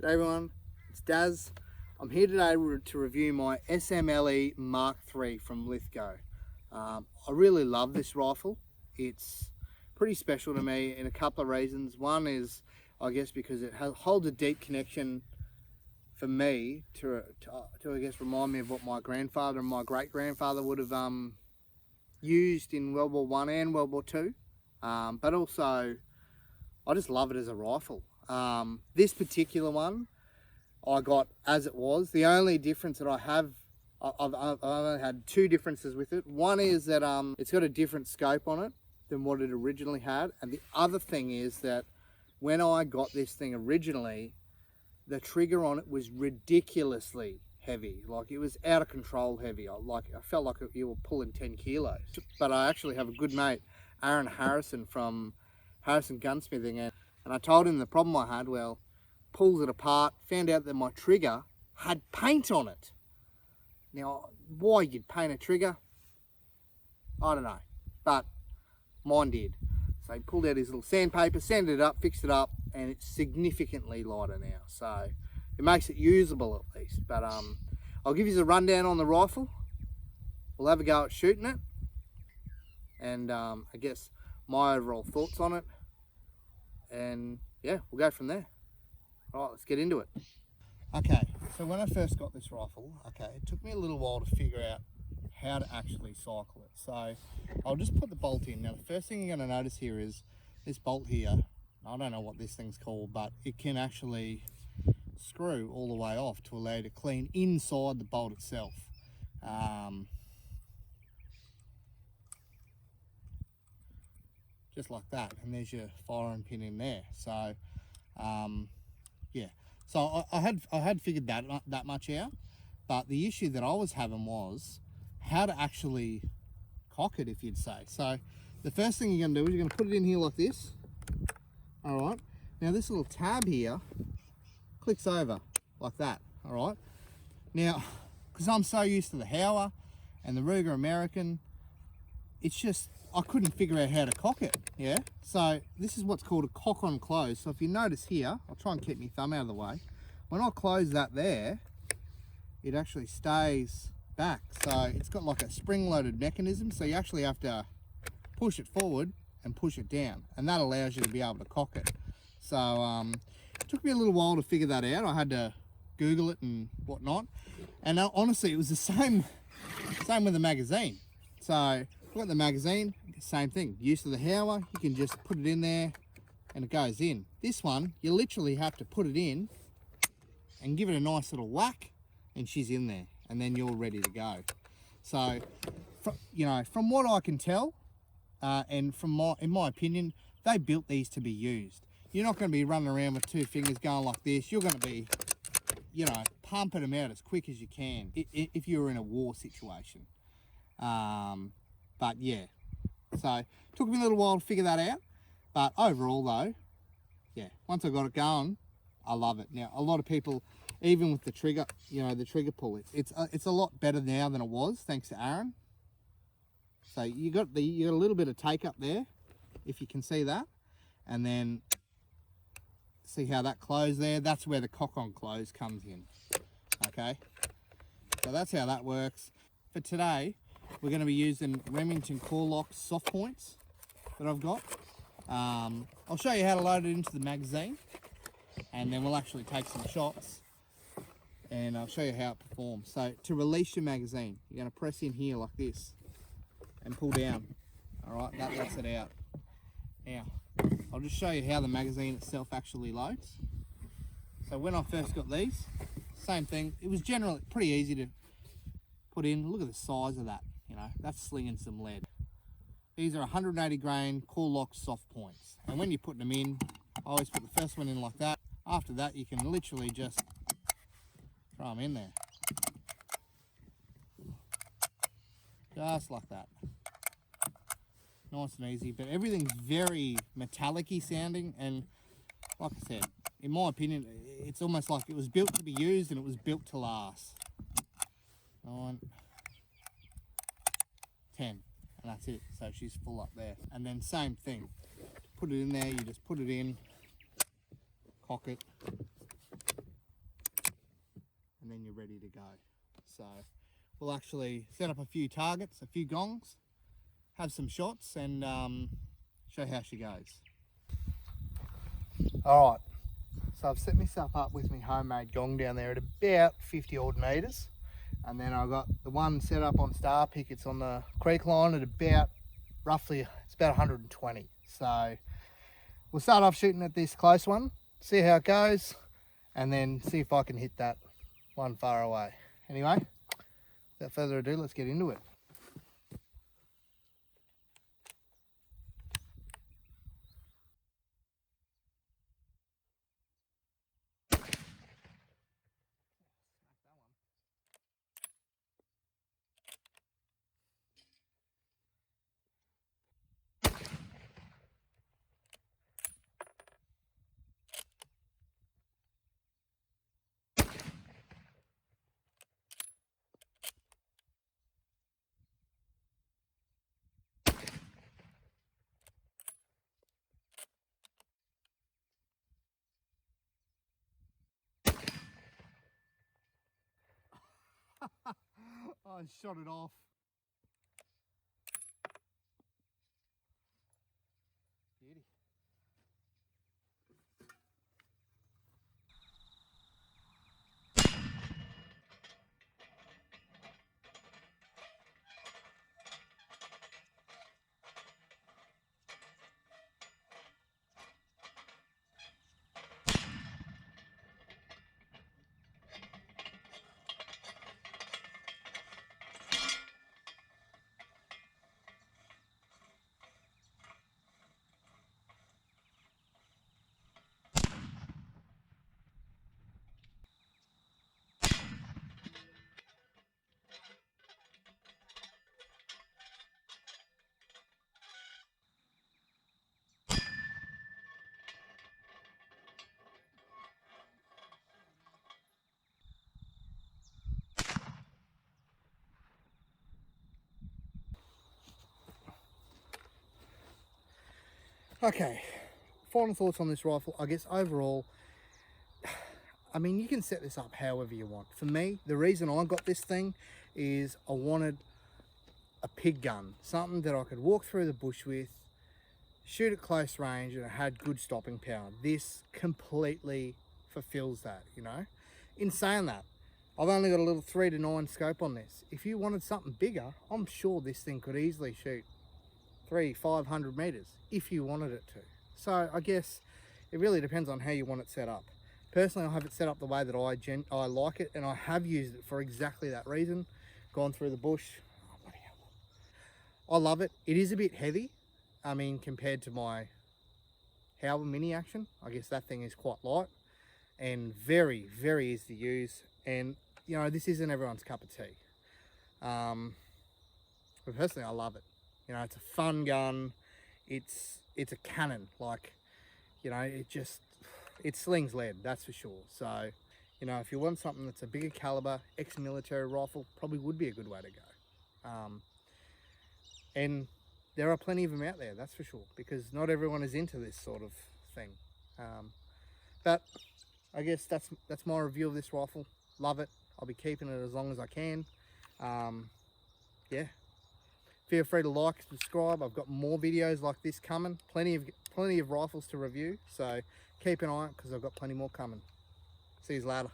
G'day everyone, it's Daz. I'm here today to review my SMLE MK III from Lithgow. I really love this rifle. It's pretty special to me in a couple of reasons. One is, I guess, because it holds a deep connection for me to I guess remind me of what my grandfather and my great-grandfather would have used in World War I and World War II. But also, I just love it as a rifle. This particular one I got as it was. The only difference that I have, I've only had two differences with it. One is that it's got a different scope on it than what it originally had, and the other thing is that when I got this thing originally, the trigger on it was ridiculously heavy. Like, it was out of control heavy. I felt like you were pulling 10 kilos. But I actually have a good mate, Harrison from Harrison Gunsmithing, and I told him the problem I had. Well, pulls it apart, found out that my trigger had paint on it. Now, why you'd paint a trigger, I don't know, but mine did. So he pulled out his little sandpaper, sanded it up, fixed it up, and it's significantly lighter now. So it makes it usable at least. But I'll give you a rundown on the rifle. We'll have a go at shooting it, and I guess my overall thoughts on it. And yeah, we'll go from there. All right, let's get into it. Okay, so when I first got this rifle, it took me a little while to figure out how to actually cycle it. So I'll just put the bolt in. Now, the first thing you're going to notice here is this bolt here. I don't know what this thing's called, but it can actually screw all the way off to allow you to clean inside the bolt itself. Just like that, and there's your firing pin in there. So yeah, so I had figured that much out, but the issue that I was having was how to actually cock it, if you'd say. So the first thing you're going to do is you're going to put it in here like this. All right, now this little tab here clicks over like that. All right, now because I'm so used to the Hauer and the Ruger American, it's just I couldn't figure out how to cock it. Yeah, so this is what's called a cock on close. So if you notice here, I'll try and keep my thumb out of the way. When I close that there, it actually stays back. So it's got like a spring-loaded mechanism. So you actually have to push it forward and push it down, and that allows you to be able to cock it. So it took me a little while to figure that out. I had to Google it and whatnot. And honestly, it was the same with the magazine. So I've got the magazine, same thing. Used to the Hauer, you can just put it in there and it goes in. This one, you literally have to put it in and give it a nice little whack, and she's in there, and then you're ready to go. So, from what I can tell, and in my opinion, they built these to be used. You're not going to be running around with two fingers going like this. You're going to be, pumping them out as quick as you can if you're in a war situation. But yeah, so it took me a little while to figure that out, but overall though, yeah, once I got it going, I love it. Now, a lot of people, even with the trigger, the trigger pull, it's a lot better now than it was, thanks to Aaron. So you got a little bit of take up there, if you can see that, and then see how that close there. That's where the cock on close comes in. Okay, so that's how that works. For today, we're going to be using Remington Core Lock soft points that I've got. I'll show you how to load it into the magazine, and then we'll actually take some shots and I'll show you how it performs. So to release your magazine, you're going to press in here like this and pull down. All right, that lets it out. Now, I'll just show you how the magazine itself actually loads. So when I first got these, same thing. It was generally pretty easy to put in. Look at the size of that. That's slinging some lead. These are 180 grain Core Lock soft points, and when you're putting them in, I always put the first one in like that. After that, you can literally just throw them in there, just like that. Nice and easy, but everything's very metallic-y sounding, and like I said, in my opinion, it's almost like it was built to be used and it was built to last. 9, 10, and that's it. So she's full up there. And then same thing, put it in there, you just put it in, cock it, So we'll actually set up a few targets, a few gongs, have some shots, and show how she goes. All right, so I've set myself up with my homemade gong down there at about 50 odd metres, and then I've got the one set up on star pick. It's on the creek line at about roughly, it's about 120. So we'll start off shooting at this close one, see how it goes, and then see if I can hit that one far away. Anyway, without further ado, let's get into it. I shot it off. Beauty. Okay, final thoughts on this rifle. I guess overall, I mean, you can set this up however you want. For me, the reason I got this thing is I wanted a pig gun, something that I could walk through the bush with, shoot at close range, and it had good stopping power. This completely fulfills that, you know. In saying that, I've only got a little 3 to 9 scope on this. If you wanted something bigger, I'm sure this thing could easily shoot 300-500 meters if you wanted it to. So I guess it really depends on how you want it set up. Personally, I have it set up the way that I like it, and I have used it for exactly that reason. Gone through the bush. Oh, bloody hell. I love it. It is a bit heavy. I mean, compared to my Howler mini action, I guess that thing is quite light and very, very easy to use. And you know, this isn't everyone's cup of tea. But personally, I love it. You know, it's a fun gun. It's a cannon. Like, you know, it slings lead, that's for sure. So, you know, if you want something that's a bigger caliber, ex-military rifle, probably would be a good way to go. And there are plenty of them out there, that's for sure, because not everyone is into this sort of thing. But I guess that's my review of this rifle. Love it. I'll be keeping it as long as I can. Yeah. Feel free to like, subscribe. I've got more videos like this coming. Plenty of rifles to review. So keep an eye on it because I've got plenty more coming. See you later.